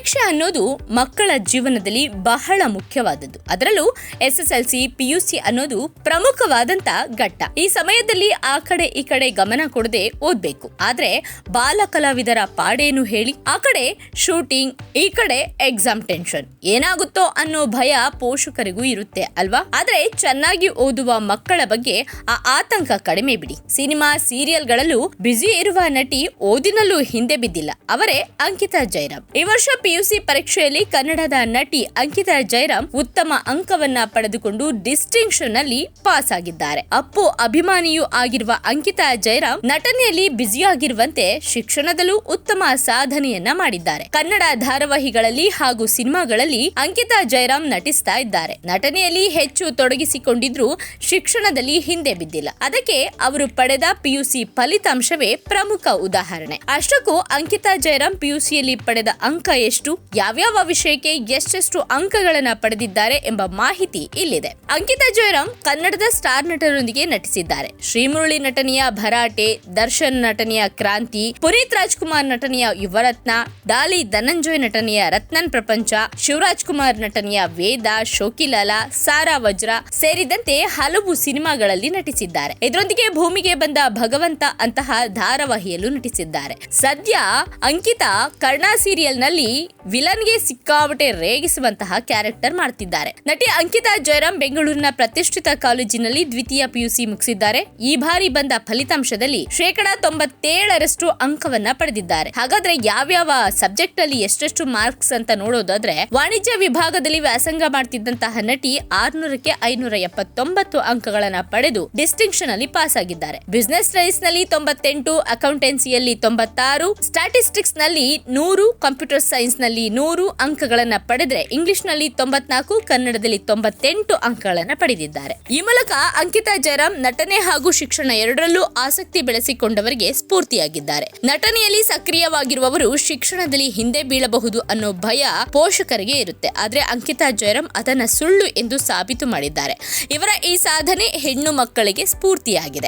ಪರೀಕ್ಷೆ ಅನ್ನೋದು ಮಕ್ಕಳ ಜೀವನದಲ್ಲಿ ಬಹಳ ಮುಖ್ಯವಾದದ್ದು. ಅದರಲ್ಲೂ SSLC, PUC ಅನ್ನೋದು ಪ್ರಮುಖವಾದಂತ ಘಟ್ಟ. ಈ ಸಮಯದಲ್ಲಿ ಆ ಕಡೆ ಈ ಕಡೆ ಗಮನ ಕೊಡದೆ ಓದ್ಬೇಕು. ಆದ್ರೆ ಬಾಲ ಕಲಾವಿದರ ಪಾಡೇನು ಹೇಳಿ? ಆ ಕಡೆ ಶೂಟಿಂಗ್, ಈ ಕಡೆ ಎಕ್ಸಾಮ್ ಟೆನ್ಷನ್. ಏನಾಗುತ್ತೋ ಅನ್ನೋ ಭಯ ಪೋಷಕರಿಗೂ ಇರುತ್ತೆ ಅಲ್ವಾ? ಆದ್ರೆ ಚೆನ್ನಾಗಿ ಓದುವ ಮಕ್ಕಳ ಬಗ್ಗೆ ಆ ಆತಂಕ ಕಡಿಮೆ ಬಿಡಿ. ಸಿನಿಮಾ, ಸೀರಿಯಲ್ಗಳಲ್ಲೂ ಬ್ಯುಸಿ ಇರುವ ನಟಿ ಓದಿನಲ್ಲೂ ಹಿಂದೆ ಬಿದ್ದಿಲ್ಲ. ಅವರೇ ಅಂಕಿತಾ ಜೈರಾಮ್. ಈ ವರ್ಷ PUC ಪರೀಕ್ಷೆಯಲ್ಲಿ ಕನ್ನಡದ ನಟಿ ಅಂಕಿತಾ ಜೈರಾಮ್ ಉತ್ತಮ ಅಂಕವನ್ನ ಪಡೆದುಕೊಂಡು ಡಿಸ್ಟಿಂಕ್ಷನ್ ನಲ್ಲಿ ಪಾಸ್ ಆಗಿದ್ದಾರೆ. ಅಪ್ಪು ಅಭಿಮಾನಿಯೂ ಆಗಿರುವ ಅಂಕಿತಾ ಜೈರಾಮ್ ನಟನೆಯಲ್ಲಿ ಬ್ಯುಸಿಯಾಗಿರುವಂತೆ ಶಿಕ್ಷಣದಲ್ಲೂ ಉತ್ತಮ ಸಾಧನೆಯನ್ನ ಮಾಡಿದ್ದಾರೆ. ಕನ್ನಡ ಧಾರಾವಾಹಿಗಳಲ್ಲಿ ಹಾಗೂ ಸಿನಿಮಾಗಳಲ್ಲಿ ಅಂಕಿತಾ ಜೈರಾಮ್ ನಟಿಸ್ತಾ ಇದ್ದಾರೆ. ನಟನೆಯಲ್ಲಿ ಹೆಚ್ಚು ತೊಡಗಿಸಿಕೊಂಡಿದ್ರು ಶಿಕ್ಷಣದಲ್ಲಿ ಹಿಂದೆ ಬಿದ್ದಿಲ್ಲ. ಅದಕ್ಕೆ ಅವರು ಪಡೆದ PUC ಫಲಿತಾಂಶವೇ ಪ್ರಮುಖ ಉದಾಹರಣೆ. ಅಷ್ಟಕ್ಕೂ ಅಂಕಿತಾ ಜೈರಾಮ್ PUCಯಲ್ಲಿ ಪಡೆದ ಅಂಕ ಎಷ್ಟು, ಯಾವ್ಯಾವ ವಿಷಯಕ್ಕೆ ಎಷ್ಟೆಷ್ಟು ಅಂಕಗಳನ್ನ ಪಡೆದಿದ್ದಾರೆ ಎಂಬ ಮಾಹಿತಿ ಇಲ್ಲಿದೆ. ಅಂಕಿತಾ ಜೈರಾಮ್ ಕನ್ನಡದ ಸ್ಟಾರ್ ನಟರೊಂದಿಗೆ ನಟಿಸಿದ್ದಾರೆ. ಶ್ರೀಮುರಳಿ ನಟನೆಯ ಭರಾಟೆ, ದರ್ಶನ್ ನಟನೆಯ ಕ್ರಾಂತಿ, ಪುನೀತ್ ರಾಜ್ಕುಮಾರ್ ನಟನೆಯ ಯುವರತ್ನ, ಡಾಲಿ ಧನಂಜಯ್ ನಟನೆಯ ರತ್ನನ್ ಪ್ರಪಂಚ, ಶಿವರಾಜ್ ಕುಮಾರ್ ನಟನೆಯ ವೇದ, ಶೋಕಿಲಾಲ, ಸಾರಾ ವಜ್ರ ಸೇರಿದಂತೆ ಹಲವು ಸಿನಿಮಾಗಳಲ್ಲಿ ನಟಿಸಿದ್ದಾರೆ. ಇದರೊಂದಿಗೆ ಭೂಮಿಗೆ ಬಂದ ಭಗವಂತ ಅಂತಹ ಧಾರಾವಾಹಿಯಲ್ಲೂ ನಟಿಸಿದ್ದಾರೆ. ಸದ್ಯ ಅಂಕಿತಾ ಕರ್ಣ ಸೀರಿಯಲ್ ನಲ್ಲಿ ವಿಲನ್ಗೆ ಸಿಕ್ಕಾಪಟ್ಟೆ ರೇಗಿಸುವಂತಹ ಕ್ಯಾರೆಕ್ಟರ್ ಮಾಡ್ತಿದ್ದಾರೆ. ನಟಿ ಅಂಕಿತಾ ಜೈರಾಮ್ ಬೆಂಗಳೂರಿನ ಪ್ರತಿಷ್ಠಿತ ಕಾಲೇಜಿನಲ್ಲಿ ದ್ವಿತೀಯ PUC ಮುಗಿಸಿದ್ದಾರೆ. ಈ ಬಾರಿ ಬಂದ ಫಲಿತಾಂಶದಲ್ಲಿ 97% ಅಂಕವನ್ನ ಪಡೆದಿದ್ದಾರೆ. ಹಾಗಾದ್ರೆ ಯಾವ್ಯಾವ ಸಬ್ಜೆಕ್ಟ್ ಅಲ್ಲಿ ಎಷ್ಟೆಷ್ಟು ಮಾರ್ಕ್ಸ್ ಅಂತ ನೋಡೋದಾದ್ರೆ, ವಾಣಿಜ್ಯ ವಿಭಾಗದಲ್ಲಿ ವ್ಯಾಸಂಗ ಮಾಡ್ತಿದ್ದಂತಹ ನಟಿ 600ಕ್ಕೆ 579 ಅಂಕಗಳನ್ನ ಪಡೆದು ಡಿಸ್ಟಿಂಕ್ಷನ್ ಅಲ್ಲಿ ಪಾಸ್ ಆಗಿದ್ದಾರೆ. ಬಿಸಿನೆಸ್ ಸ್ಟಡೀಸ್ ನಲ್ಲಿ 98, ಅಕೌಂಟೆನ್ಸಿಯಲ್ಲಿ 96, ಸ್ಟಾಟಿಸ್ಟಿಕ್ಸ್ ನಲ್ಲಿ 100, ಕಂಪ್ಯೂಟರ್ ಸೈನ್ಸ್ ನಲ್ಲಿ 100 ಅಂಕಗಳನ್ನ ಪಡೆದ್ರೆ ಇಂಗ್ಲಿಷ್ ನಲ್ಲಿ 94, ಕನ್ನಡದಲ್ಲಿ 98 ಅಂಕಗಳನ್ನ ಪಡೆದಿದ್ದಾರೆ. ಈ ಮೂಲಕ ಅಂಕಿತಾ ಜೈರಾಮ್ ನಟನೆ ಹಾಗೂ ಶಿಕ್ಷಣ ಎರಡರಲ್ಲೂ ಆಸಕ್ತಿ ಬೆಳೆಸಿಕೊಂಡವರಿಗೆ ಸ್ಫೂರ್ತಿಯಾಗಿದ್ದಾರೆ. ನಟನೆಯಲ್ಲಿ ಸಕ್ರಿಯವಾಗಿರುವವರು ಶಿಕ್ಷಣದಲ್ಲಿ ಹಿಂದೆ ಬೀಳಬಹುದು ಅನ್ನೋ ಭಯ ಪೋಷಕರಿಗೆ ಇರುತ್ತೆ. ಆದ್ರೆ ಅಂಕಿತಾ ಜೈರಾಮ್ ಅದನ್ನ ಸುಳ್ಳು ಎಂದು ಸಾಬೀತು ಮಾಡಿದ್ದಾರೆ. ಇವರ ಈ ಸಾಧನೆ ಹೆಣ್ಣು ಮಕ್ಕಳಿಗೆ ಸ್ಫೂರ್ತಿಯಾಗಿದೆ.